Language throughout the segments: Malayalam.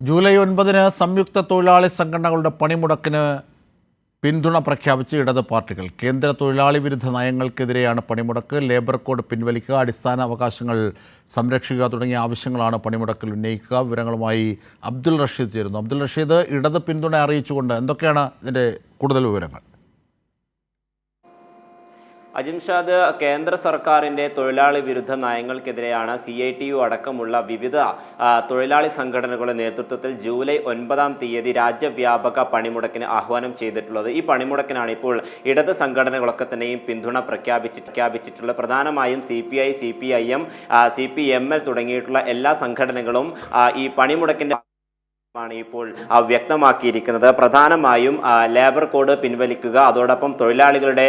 ജൂലൈ 9-ന് സംയുക്ത തൊഴിലാളി സംഘടനകളുടെ പണിമുടക്കിന് പിന്തുണ പ്രഖ്യാപിച്ച് ഇടത് പാർട്ടികൾ. കേന്ദ്ര തൊഴിലാളി വിരുദ്ധ നയങ്ങൾക്കെതിരെയാണ് പണിമുടക്ക്. ലേബർ കോഡ് പിൻവലിക്കുക, അടിസ്ഥാന അവകാശങ്ങൾ സംരക്ഷിക്കുക തുടങ്ങിയ ആവശ്യങ്ങളാണ് പണിമുടക്കിൽ ഉന്നയിക്കുക. വിവരങ്ങളുമായി അബ്ദുൾ റഷീദ് ചേരുന്നു. അബ്ദുൾ റഷീദ്, ഇടത് പിന്തുണ അറിയിച്ചുകൊണ്ട് എന്തൊക്കെയാണ് ഇതിൻ്റെ കൂടുതൽ വിവരങ്ങൾ? അജിംഷാദ്, കേന്ദ്ര സർക്കാരിൻ്റെ തൊഴിലാളി വിരുദ്ധ നയങ്ങൾക്കെതിരെയാണ് CITU അടക്കമുള്ള വിവിധ തൊഴിലാളി സംഘടനകളുടെ നേതൃത്വത്തിൽ ജൂലൈ 9-ാം തീയതി രാജ്യവ്യാപക പണിമുടക്കിന് ആഹ്വാനം ചെയ്തിട്ടുള്ളത്. ഈ പണിമുടക്കിനാണ് ഇപ്പോൾ ഇടത് സംഘടനകളൊക്കെ തന്നെയും പിന്തുണ പ്രഖ്യാപിച്ചിട്ടുള്ളത്. പ്രധാനമായും CPI, CPIM, CPML തുടങ്ങിയിട്ടുള്ള എല്ലാ സംഘടനകളും ഈ പണിമുടക്കിൻ്റെ ാണ് ഇപ്പോൾ വ്യക്തമാക്കിയിരിക്കുന്നത്. പ്രധാനമായും ലേബർ കോഡ് പിൻവലിക്കുക, അതോടൊപ്പം തൊഴിലാളികളുടെ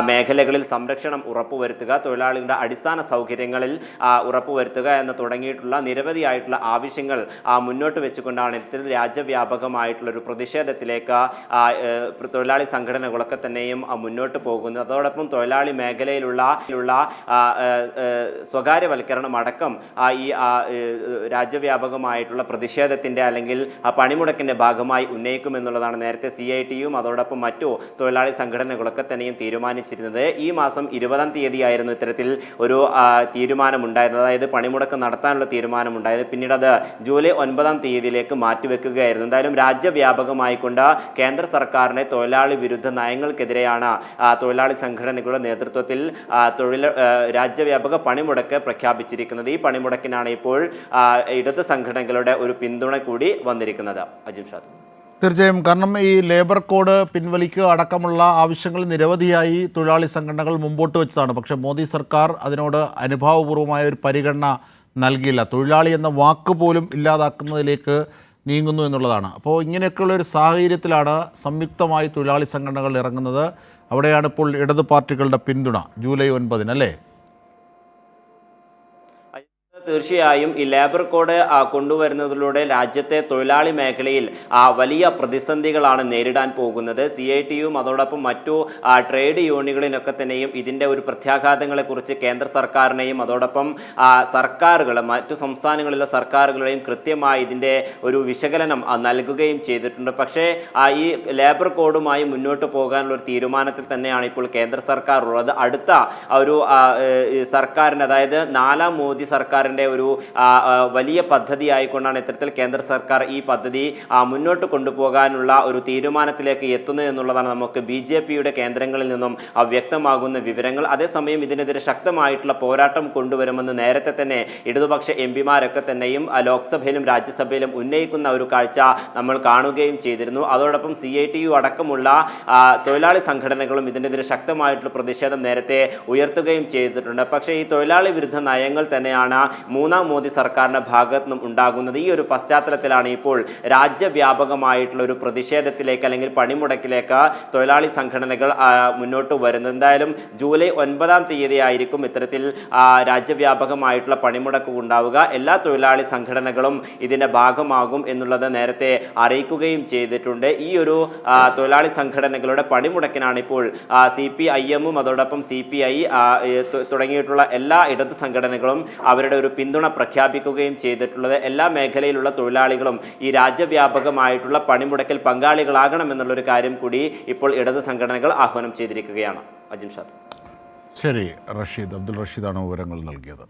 മേഖലകളിൽ സംരക്ഷണം ഉറപ്പുവരുത്തുക, തൊഴിലാളികളുടെ അടിസ്ഥാന സൗകര്യങ്ങളിൽ ഉറപ്പുവരുത്തുക എന്ന് തുടങ്ങിയിട്ടുള്ള നിരവധിയായിട്ടുള്ള ആവശ്യങ്ങൾ മുന്നോട്ട് വെച്ചുകൊണ്ടാണ് ഇത്തരത്തിൽ രാജ്യവ്യാപകമായിട്ടുള്ള ഒരു പ്രതിഷേധത്തിലേക്ക് തൊഴിലാളി സംഘടനകളൊക്കെ തന്നെയും മുന്നോട്ട് പോകുന്നത്. അതോടൊപ്പം തൊഴിലാളി മേഖലയിലുള്ള സ്വകാര്യവൽക്കരണം അടക്കം ഈ രാജ്യവ്യാപകമായിട്ടുള്ള പ്രതിഷേധത്തിൻ്റെ അല്ലെങ്കിൽ പണിമുടക്കിന്റെ ഭാഗമായി ഉന്നയിക്കുമെന്നുള്ളതാണ് നേരത്തെ CITUം അതോടൊപ്പം മറ്റു തൊഴിലാളി സംഘടനകളൊക്കെ തന്നെയും തീരുമാനിച്ചിരുന്നത്. ഈ മാസം 20-ാം തീയതിയായിരുന്നു ഇത്തരത്തിൽ ഒരു തീരുമാനമുണ്ടായിരുന്നത്, അതായത് പണിമുടക്ക് നടത്താനുള്ള തീരുമാനമുണ്ടായത്. പിന്നീട് അത് ജൂലൈ 9-ാം തീയതിയിലേക്ക് മാറ്റിവെക്കുകയായിരുന്നു. എന്തായാലും രാജ്യവ്യാപകമായിക്കൊണ്ട് കേന്ദ്ര സർക്കാരിന്റെ തൊഴിലാളി വിരുദ്ധ നയങ്ങൾക്കെതിരെയാണ് തൊഴിലാളി സംഘടനകളുടെ നേതൃത്വത്തിൽ രാജ്യവ്യാപക പണിമുടക്ക് പ്രഖ്യാപിച്ചിരിക്കുന്നത്. ഈ പണിമുടക്കിനാണ് ഇപ്പോൾ ഇടത് സംഘടനകളുടെ ഒരു പിന്തുണ കൂടി വന്നിരിക്കുന്നത്. അജിംഷാദ്, തീർച്ചയായും, കാരണം ഈ ലേബർ കോഡ് പിൻവലിക്കുക അടക്കമുള്ള ആവശ്യങ്ങൾ നിരവധിയായി തൊഴിലാളി സംഘടനകൾ മുമ്പോട്ട് വെച്ചതാണ്. പക്ഷേ മോദി സർക്കാർ അതിനോട് അനുഭാവപൂർവമായ ഒരു പരിഗണന നൽകിയില്ല. തൊഴിലാളി എന്ന വാക്ക് പോലും ഇല്ലാതാക്കുന്നതിലേക്ക് നീങ്ങുന്നു എന്നുള്ളതാണ്. അപ്പോൾ ഇങ്ങനെയൊക്കെയുള്ള ഒരു സാഹചര്യത്തിലാണ് സംയുക്തമായി തൊഴിലാളി സംഘടനകൾ ഇറങ്ങുന്നത്. അവിടെയാണ് ഇപ്പോൾ ഇടത് പാർട്ടികളുടെ പിന്തുണ ജൂലൈ 9-ന്, അല്ലേ? തീർച്ചയായും ഈ ലേബർ കോഡ് കൊണ്ടുവരുന്നതിലൂടെ രാജ്യത്തെ തൊഴിലാളി മേഖലയിൽ വലിയ പ്രതിസന്ധികളാണ് നേരിടാൻ പോകുന്നത്. CITUം അതോടൊപ്പം മറ്റു ട്രേഡ് യൂണിയനുകളിലൊക്കെ തന്നെയും ഇതിൻ്റെ ഒരു പ്രത്യാഘാതങ്ങളെക്കുറിച്ച് കേന്ദ്ര സർക്കാരിനെയും അതോടൊപ്പം സർക്കാരുകൾ മറ്റു സംസ്ഥാനങ്ങളിലെ സർക്കാരുകളെയും കൃത്യമായി ഇതിൻ്റെ ഒരു വിശകലനം നൽകുകയും ചെയ്തിട്ടുണ്ട്. പക്ഷേ ഈ ലേബർ കോഡുമായി മുന്നോട്ട് പോകാനുള്ള ഒരു തീരുമാനത്തിൽ തന്നെയാണ് ഇപ്പോൾ കേന്ദ്ര സർക്കാർ ഉള്ളത്. അടുത്ത ഒരു സർക്കാരിൻ്റെ, അതായത് 4-ാം മോദി സർക്കാരിൻ്റെ ഒരു വലിയ പദ്ധതി ആയിക്കൊണ്ടാണ് ഇത്തരത്തിൽ കേന്ദ്ര സർക്കാർ ഈ പദ്ധതി മുന്നോട്ട് കൊണ്ടുപോകാനുള്ള ഒരു തീരുമാനത്തിലേക്ക് എത്തുന്നത് എന്നുള്ളതാണ് നമുക്ക് BJPയുടെ കേന്ദ്രങ്ങളിൽ നിന്നും വ്യക്തമാകുന്ന വിവരങ്ങൾ. അതേസമയം ഇതിനെതിരെ ശക്തമായിട്ടുള്ള പോരാട്ടം കൊണ്ടുവരുമെന്ന് നേരത്തെ തന്നെ ഇടതുപക്ഷ MPമാരൊക്കെ തന്നെയും ലോക്സഭയിലും രാജ്യസഭയിലും ഉന്നയിക്കുന്ന ഒരു കാഴ്ച നമ്മൾ കാണുകയും ചെയ്തിരുന്നു. അതോടൊപ്പം CITU അടക്കമുള്ള തൊഴിലാളി സംഘടനകളും ഇതിനെതിരെ ശക്തമായിട്ടുള്ള പ്രതിഷേധം നേരത്തെ ഉയർത്തുകയും ചെയ്തിട്ടുണ്ട്. പക്ഷേ ഈ തൊഴിലാളി വിരുദ്ധ നയങ്ങൾ തന്നെയാണ് 3-ാം മോദി സർക്കാരിൻ്റെ ഭാഗത്തു നിന്നും ഉണ്ടാകുന്നത്. ഈ ഒരു പശ്ചാത്തലത്തിലാണ് ഇപ്പോൾ രാജ്യവ്യാപകമായിട്ടുള്ള ഒരു പ്രതിഷേധത്തിലേക്ക് അല്ലെങ്കിൽ പണിമുടക്കിലേക്ക് തൊഴിലാളി സംഘടനകൾ മുന്നോട്ട് വരുന്നത്. എന്തായാലും ജൂലൈ 9-ാം തീയതി ആയിരിക്കും ഇത്തരത്തിൽ രാജ്യവ്യാപകമായിട്ടുള്ള പണിമുടക്ക് ഉണ്ടാവുക. എല്ലാ തൊഴിലാളി സംഘടനകളും ഇതിൻ്റെ ഭാഗമാകും എന്നുള്ളത് നേരത്തെ അറിയിക്കുകയും ചെയ്തിട്ടുണ്ട്. ഈ ഒരു തൊഴിലാളി സംഘടനകളുടെ പണിമുടക്കിനാണ് ഇപ്പോൾ CPIMും അതോടൊപ്പം CPI തുടങ്ങിയിട്ടുള്ള എല്ലാ ഇടത് സംഘടനകളും അവരുടെ ഒരു പിന്തുണ പ്രഖ്യാപിക്കുകയും ചെയ്തിട്ടുള്ളത്. എല്ലാ മേഖലയിലുള്ള തൊഴിലാളികളും ഈ രാജ്യവ്യാപകമായിട്ടുള്ള പണിമുടക്കിൽ പങ്കാളികളാകണമെന്നുള്ളൊരു കാര്യം കൂടി ഇപ്പോൾ ഇടത് സംഘടനകൾ ആഹ്വാനം ചെയ്തിരിക്കുകയാണ്. അജിംഷാദ്. ശരി, അബ്ദുൾ റഷീദാണ് വിവരങ്ങൾ നൽകിയത്.